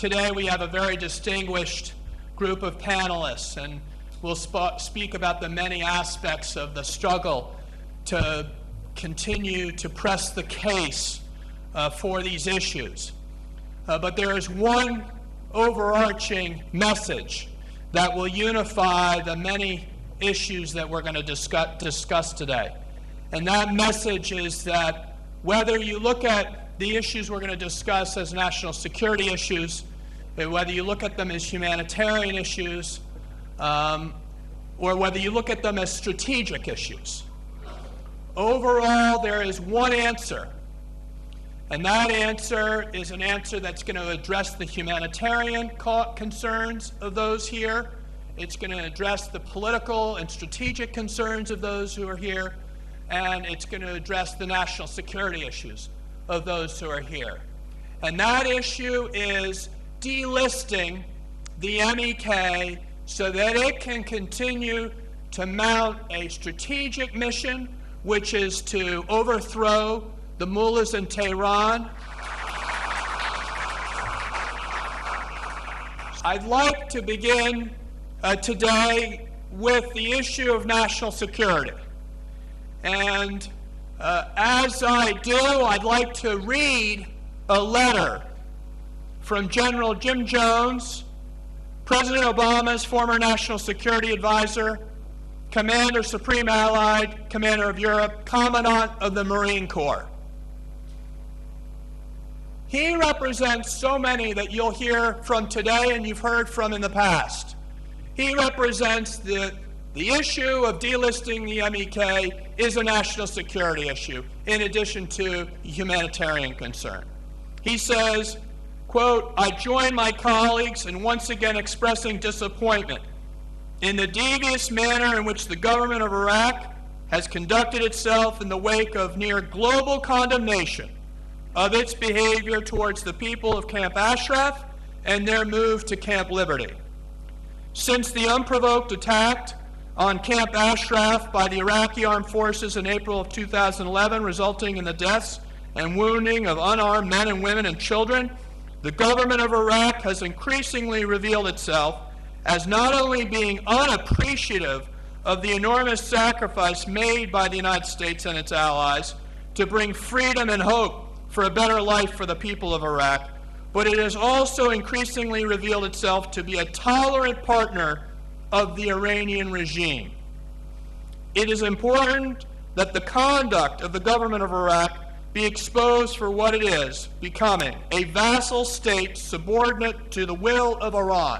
Today we have a very distinguished group of panelists, and we'll speak about the many aspects of the struggle to continue to press the case for these issues. But there is one overarching message that will unify the many issues that we're going to discuss today. And that message is that whether you look at the issues we're going to discuss as national security issues, whether you look at them as humanitarian issues, or whether you look at them as strategic issues, overall there is one answer. And that answer is an answer that's going to address the humanitarian concerns of those here. It's going to address the political and strategic concerns of those who are here. And it's going to address the national security issues of those who are here. And that issue is delisting the MEK so that it can continue to mount a strategic mission, which is to overthrow the mullahs in Tehran. I'd like to begin today with the issue of national security. And as I do, I'd like to read a letter from General Jim Jones, President Obama's former national security advisor, Commander Supreme Allied, Commander of Europe, Commandant of the Marine Corps. He represents so many that you'll hear from today and you've heard from in the past. He represents the issue of delisting the MEK is a national security issue, in addition to humanitarian concern. He says, quote, "I join my colleagues in once again expressing disappointment in the devious manner in which the government of Iraq has conducted itself in the wake of near global condemnation of its behavior towards the people of Camp Ashraf and their move to Camp Liberty. Since the unprovoked attack on Camp Ashraf by the Iraqi armed forces in April of 2011, resulting in the deaths and wounding of unarmed men and women and children, the government of Iraq has increasingly revealed itself as not only being unappreciative of the enormous sacrifice made by the United States and its allies to bring freedom and hope for a better life for the people of Iraq, but it has also increasingly revealed itself to be a tolerant partner of the Iranian regime. It is important that the conduct of the government of Iraq be exposed for what it is, becoming a vassal state subordinate to the will of Iran.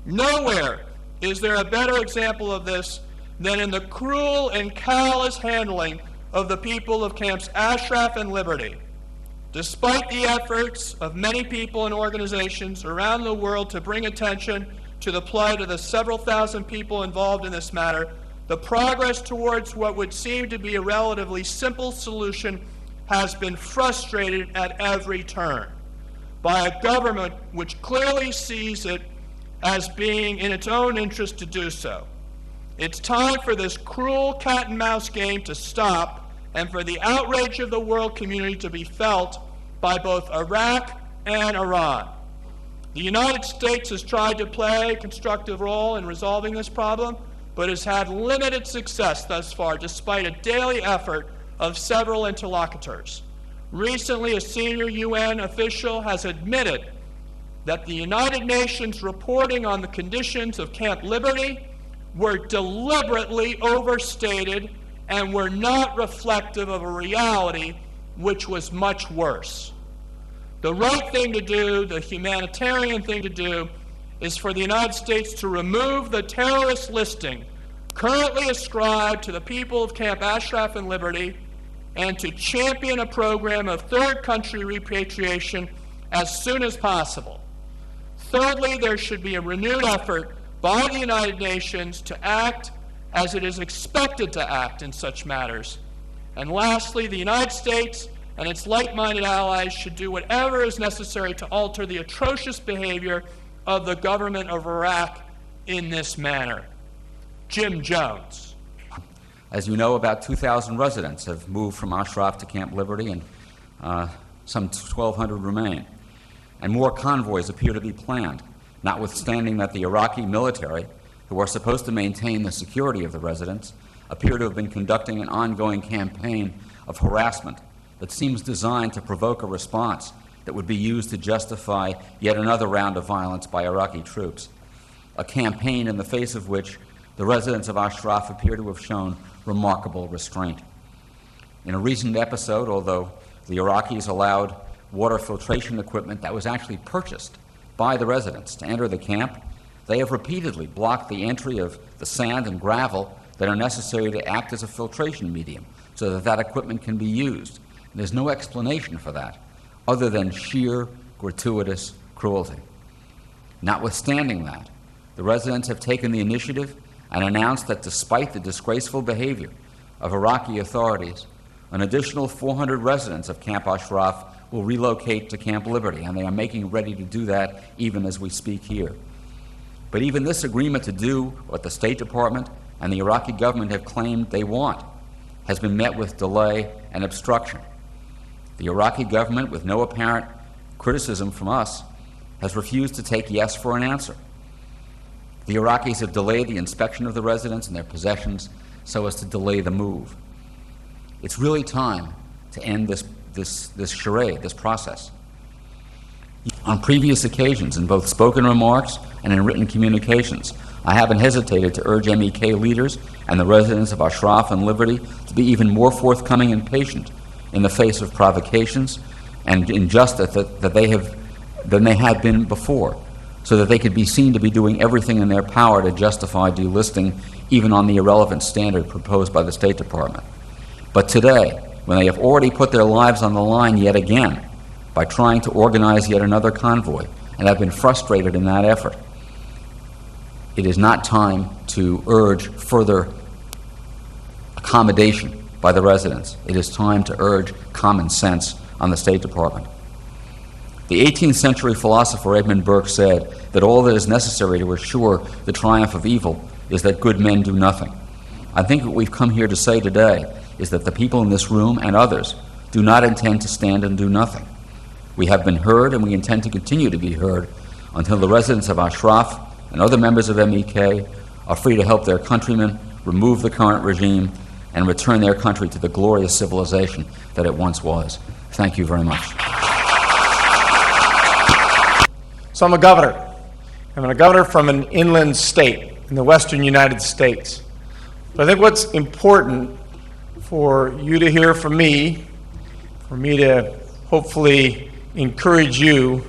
Nowhere is there a better example of this than in the cruel and callous handling of the people of Camps Ashraf and Liberty. Despite the efforts of many people and organizations around the world to bring attention to the plight of the several thousand people involved in this matter, the progress towards what would seem to be a relatively simple solution has been frustrated at every turn by a government which clearly sees it as being in its own interest to do so. It's time for this cruel cat-and-mouse game to stop and for the outrage of the world community to be felt by both Iraq and Iran. The United States has tried to play a constructive role in resolving this problem, but has had limited success thus far, despite a daily effort of several interlocutors. Recently, a senior UN official has admitted that the United Nations reporting on the conditions of Camp Liberty were deliberately overstated and were not reflective of a reality which was much worse. The right thing to do, the humanitarian thing to do, is for the United States to remove the terrorist listing currently ascribed to the people of Camp Ashraf and Liberty and to champion a program of third country repatriation as soon as possible. Thirdly, there should be a renewed effort by the United Nations to act as it is expected to act in such matters. And lastly, the United States and its like-minded allies should do whatever is necessary to alter the atrocious behavior of the government of Iraq in this manner. Jim Jones. As you know, about 2,000 residents have moved from Ashraf to Camp Liberty, and some 1,200 remain. and more convoys appear to be planned, notwithstanding that the Iraqi military, who are supposed to maintain the security of the residents, appear to have been conducting an ongoing campaign of harassment that seems designed to provoke a response that would be used to justify yet another round of violence by Iraqi troops, a campaign in the face of which the residents of Ashraf appear to have shown remarkable restraint. In a recent episode, although the Iraqis allowed water filtration equipment that was actually purchased by the residents to enter the camp, they have repeatedly blocked the entry of the sand and gravel that are necessary to act as a filtration medium so that that equipment can be used. And there's no explanation for that other than sheer gratuitous cruelty. Notwithstanding that, the residents have taken the initiative and announced that despite the disgraceful behavior of Iraqi authorities, an additional 400 residents of Camp Ashraf will relocate to Camp Liberty, and they are making ready to do that even as we speak here. But even this agreement to do what the State Department and the Iraqi government have claimed they want has been met with delay and obstruction. The Iraqi government, with no apparent criticism from us, has refused to take yes for an answer. The Iraqis have delayed the inspection of the residents and their possessions so as to delay the move. It's really time to end this charade, this process. On previous occasions, in both spoken remarks and in written communications, I haven't hesitated to urge MEK leaders and the residents of Ashraf and Liberty to be even more forthcoming and patient in the face of provocations and injustice than they had been before, so that they could be seen to be doing everything in their power to justify delisting even on the irrelevant standard proposed by the State Department. But today, when they have already put their lives on the line yet again by trying to organize yet another convoy and have been frustrated in that effort, it is not time to urge further accommodation by the residents. It is time to urge common sense on the State Department. The 18th century philosopher Edmund Burke said that all that is necessary to assure the triumph of evil is that good men do nothing. I think what we've come here to say today is that the people in this room and others do not intend to stand and do nothing. We have been heard, and we intend to continue to be heard until the residents of Ashraf and other members of MEK are free to help their countrymen remove the current regime and return their country to the glorious civilization that it once was. Thank you very much. So I'm a governor. I'm a governor from an inland state in the western United States. But I think what's important for you to hear from me, for me to hopefully encourage you,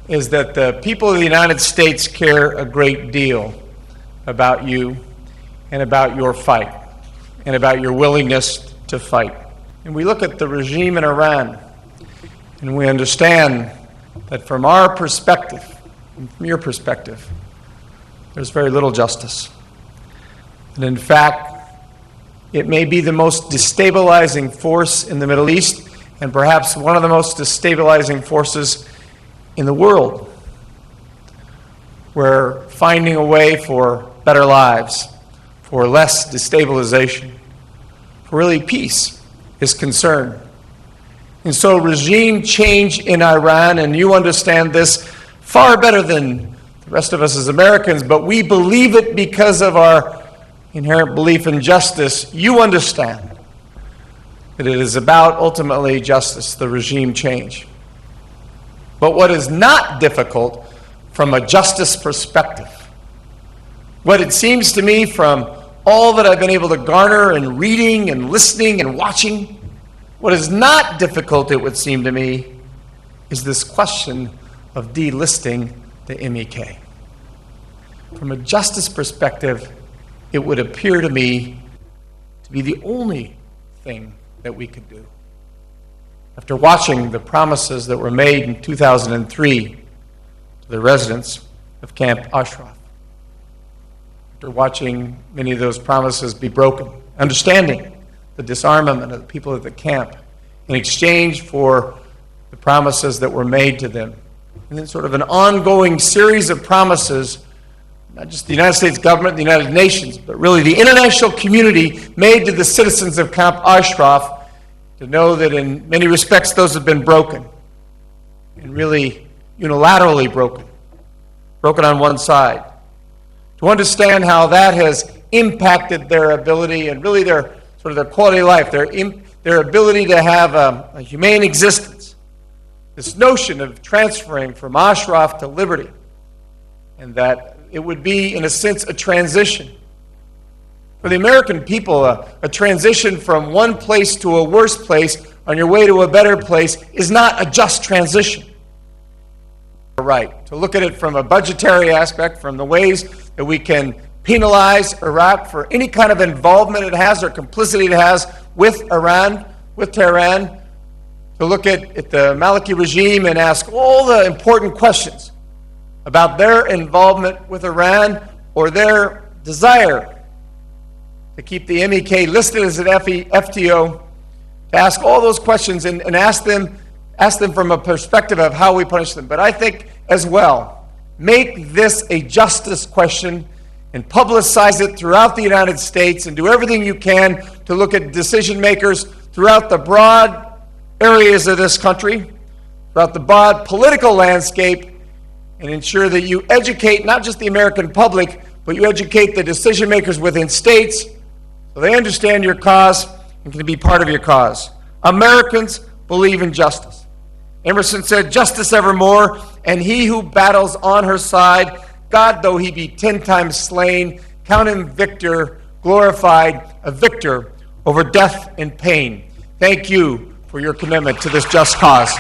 is that the people of the United States care a great deal about you and about your fight and about your willingness to fight. And we look at the regime in Iran and we understand that from our perspective, and from your perspective, there's very little justice. And in fact, it may be the most destabilizing force in the Middle East and perhaps one of the most destabilizing forces in the world. We're finding a way for better lives, for less destabilization, for really peace is concerned. And so regime change in Iran, and you understand this far better than the rest of us as Americans, but we believe it because of our inherent belief in justice. You understand that it is about ultimately justice, the regime change. But what is not difficult from a justice perspective, what it seems to me from all that I've been able to garner and reading and listening and watching, what is not difficult, it would seem to me, is this question of delisting the MEK. From a justice perspective, it would appear to me to be the only thing that we could do. After watching the promises that were made in 2003 to the residents of Camp Ashraf, after watching many of those promises be broken, understanding the disarmament of the people at the camp in exchange for the promises that were made to them, and then sort of an ongoing series of promises, not just the United States government, the United Nations, but really the international community made to the citizens of Camp Ashraf, to know that in many respects those have been broken. And really, unilaterally broken on one side. To understand how that has impacted their ability and really their quality of life, their ability to have a humane existence. This notion of transferring from Ashraf to liberty, and that it would be, in a sense, a transition. For the American people, a transition from one place to a worse place on your way to a better place is not a just transition. Right. To look at it from a budgetary aspect, from the ways that we can penalize Iraq for any kind of involvement it has or complicity it has with Iran, with Tehran, to look at the Maliki regime and ask all the important questions about their involvement with Iran or their desire to keep the MEK listed as an FTO, to ask all those questions and ask them from a perspective of how we punish them. But I think as well, make this a justice question and publicize it throughout the United States and do everything you can to look at decision makers throughout the broad areas of this country, throughout the broad political landscape, and ensure that you educate not just the American public, but you educate the decision makers within states so they understand your cause and can be part of your cause. Americans believe in justice. Emerson said, "Justice evermore, and he who battles on her side, God though he be 10 times slain, count him victor, glorified, a victor over death and pain." Thank you for your commitment to this just cause.